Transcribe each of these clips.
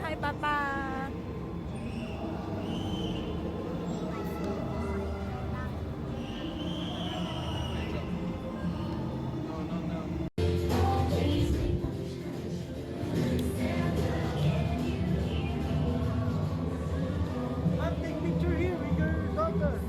Hi, Papa. Ma'am, take picture here with your daughter.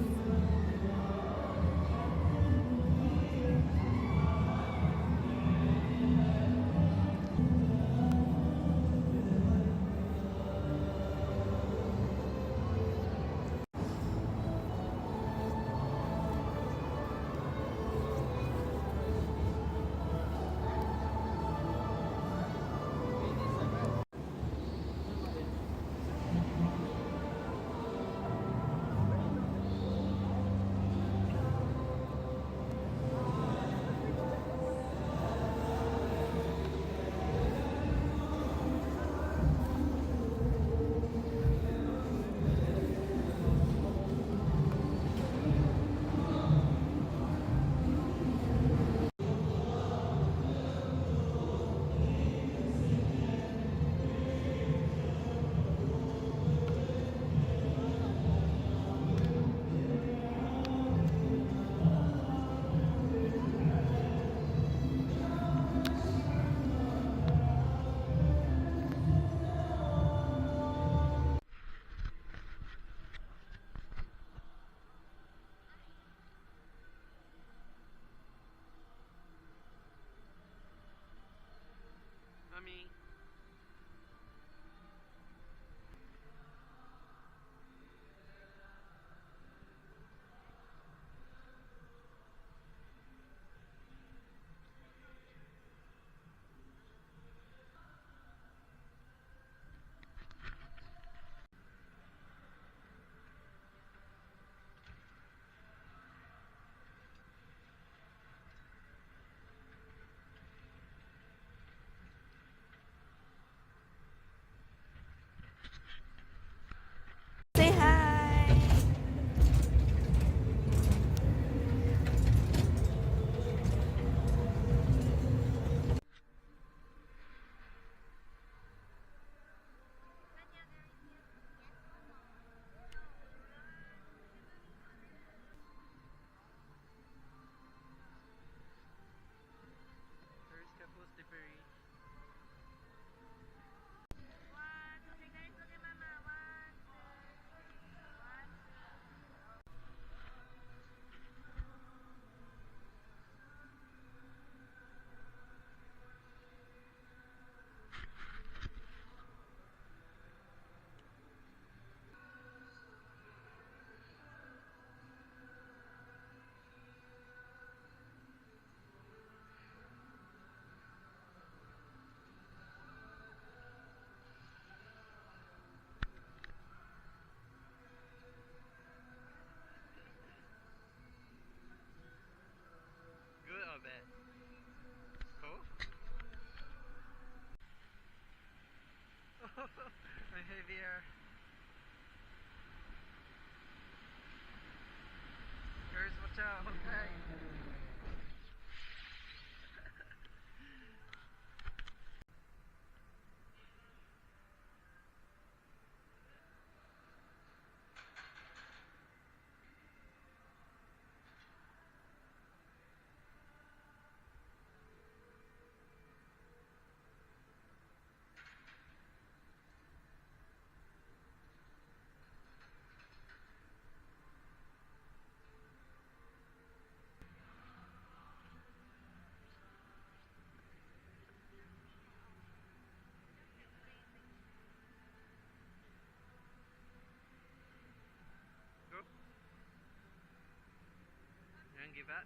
Mommy. Say hi. Where's Capo Slippery? Good or bad? Oh? My heavier. Girls, watch out. Hey. give that?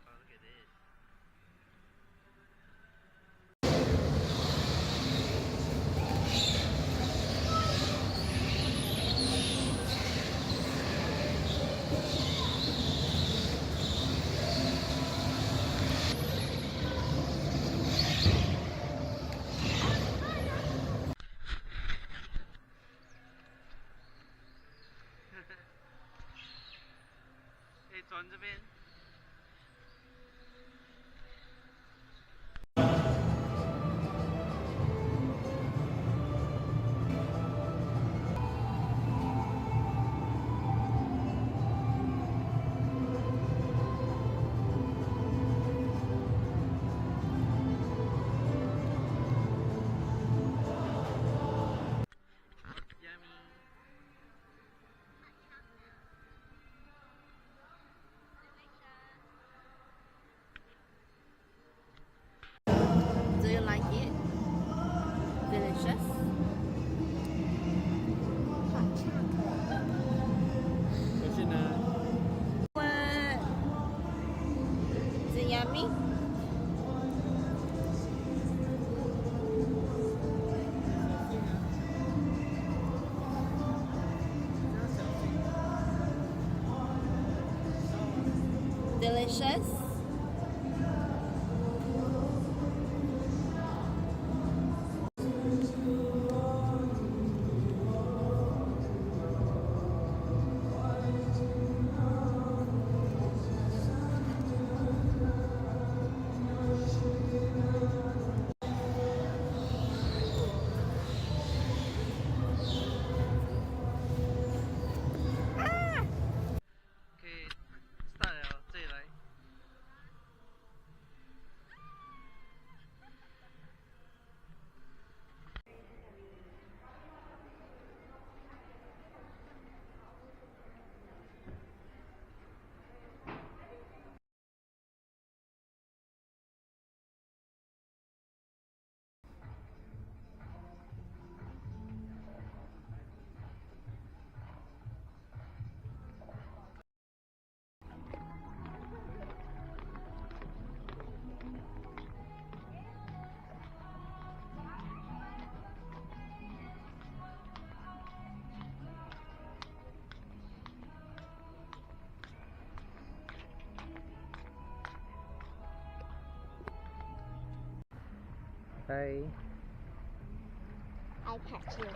Oh, look at this. Hey, Tonjabin. Yummy. Do you like it? Delicious. What? Is it yummy? Delicious. Okay, start 了，这里来。Bye. I catch you.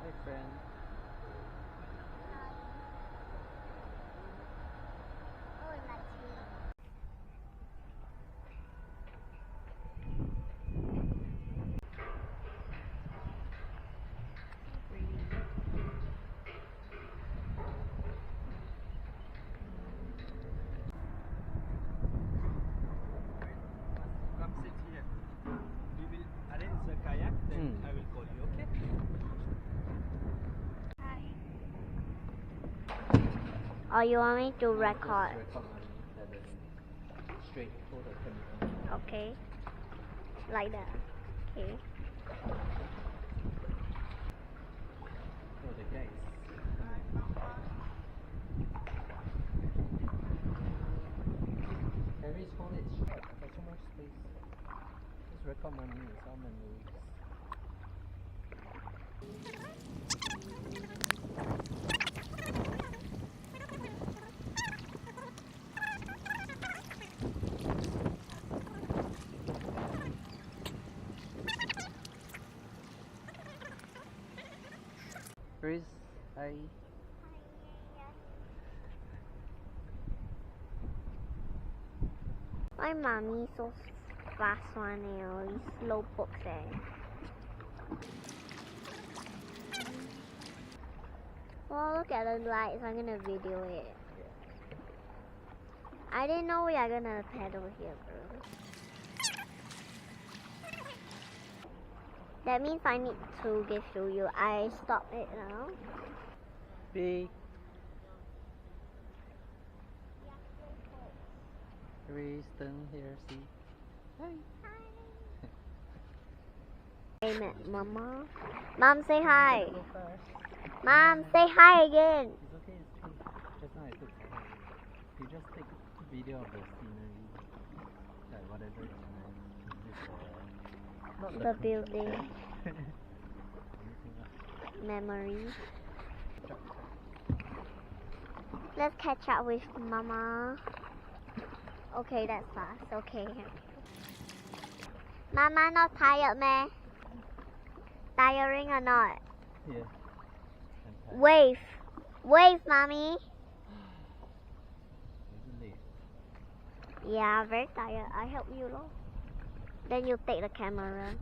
Hi, friend. Oh, it likes me. Come sit here. We will arrange the kayak, then I will call you, okay? Or you want me to No, just record? record mommy like this. Straight hold the camera. Okay. Like that. Okay. Oh, the guy is coming. Harry's hold it short. There's so much space. Just record mommy. It's all memories. Chris, hi. My mommy so fast one, these slow books Well, look at the lights. I'm gonna video it. I didn't know we are gonna pedal here, bro. That means I need to give to you. I stop it now. Big. Chris, turn here, see. Hi. I met Mama. Mom, say hi. Go fast. Mom, say hi again. It's okay, it's okay. Just now I took photo. You just take video of the scenery. Like whatever is nice. Not The building. Anything else. Memory. Chuck. Let's catch up with Mama. Okay, that's fast. Okay. Mama not tired, man? Tiring or not? Yeah. I'm tired. Wave. Wave, Mommy. It's late. Yeah, very tired. I help you, lor. Then you take the camera.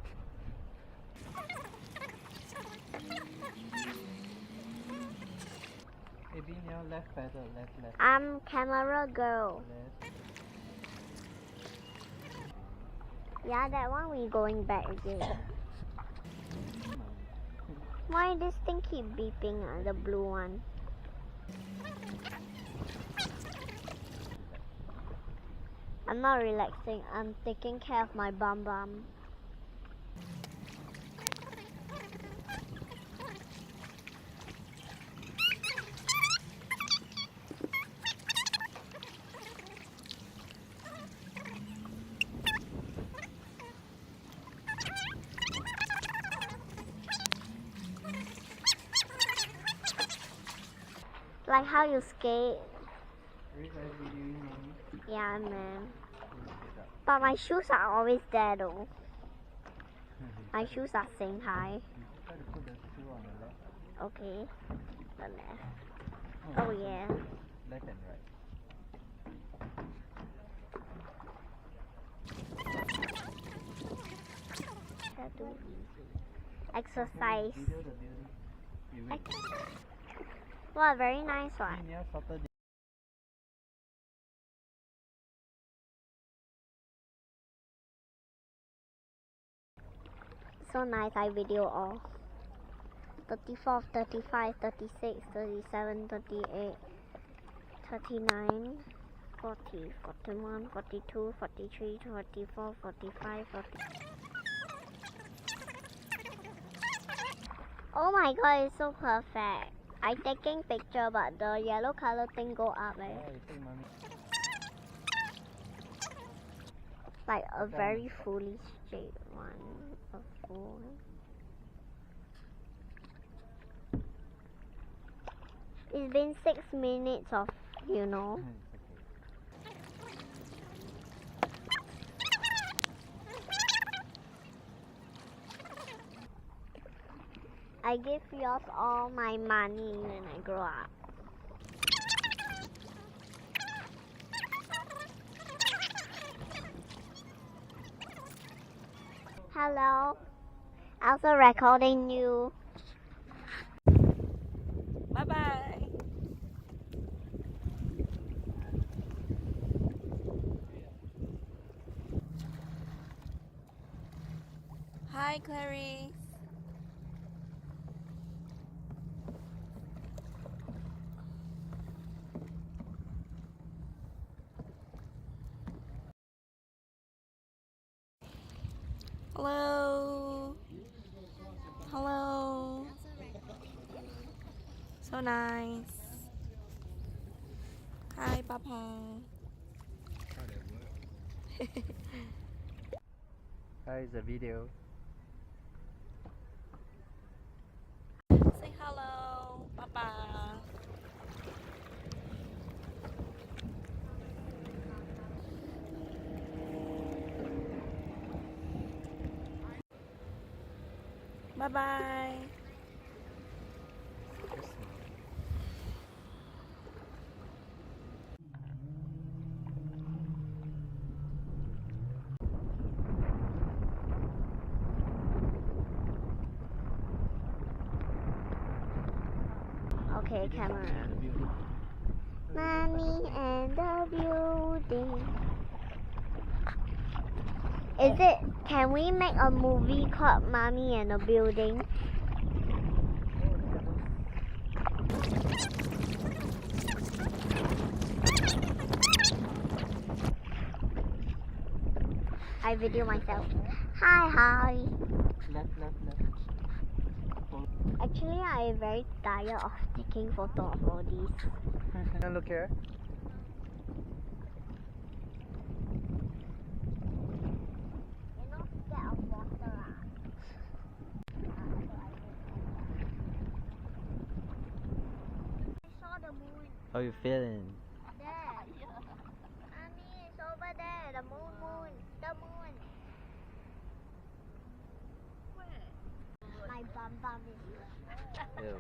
Maybe now left pedal, left. I'm camera girl. Left. Yeah, that one we going back again. Why this thing keep beeping, the blue one? I'm not relaxing. I'm taking care of my bum bum. Like how you skate. Chris, I videoing mommy. Yeah, man. Get up. But my shoes are always there though. My shoes are saying hi. You try to put the shoe on the left. Okay. The left. No, Oh yeah. left and right. Have to exercise. Video the building. You wait. Wow, very nice one. Yeah, Saturday. So nice, I video all. 34, 35, 36, 37, 38, 39, 40, 41, 42, 43, 44, 45, 40. Oh my god, it's so perfect. I taking picture but the yellow color thing go up Yeah, you take mommy. like a very fully straight one. A full one. It's been 6 minutes of, you know. It's okay. I give yours all my money when I grow up. Hello. Also recording you. Bye bye. Hi, Clarice. So nice. Hi, Papa. Hi, it's a video. Say hello, Papa. Bye bye. Okay, camera. Mommy and the building. Is it? Can we make a movie called Mommy and the Building? I video myself. Hi. Left. Actually, I'm very tired of taking photo of all these. Look here. You're not scared of water, I saw the moon How you feeling? there. Mommy, it's over there. The moon. The moon. Where? My bum is. Ew.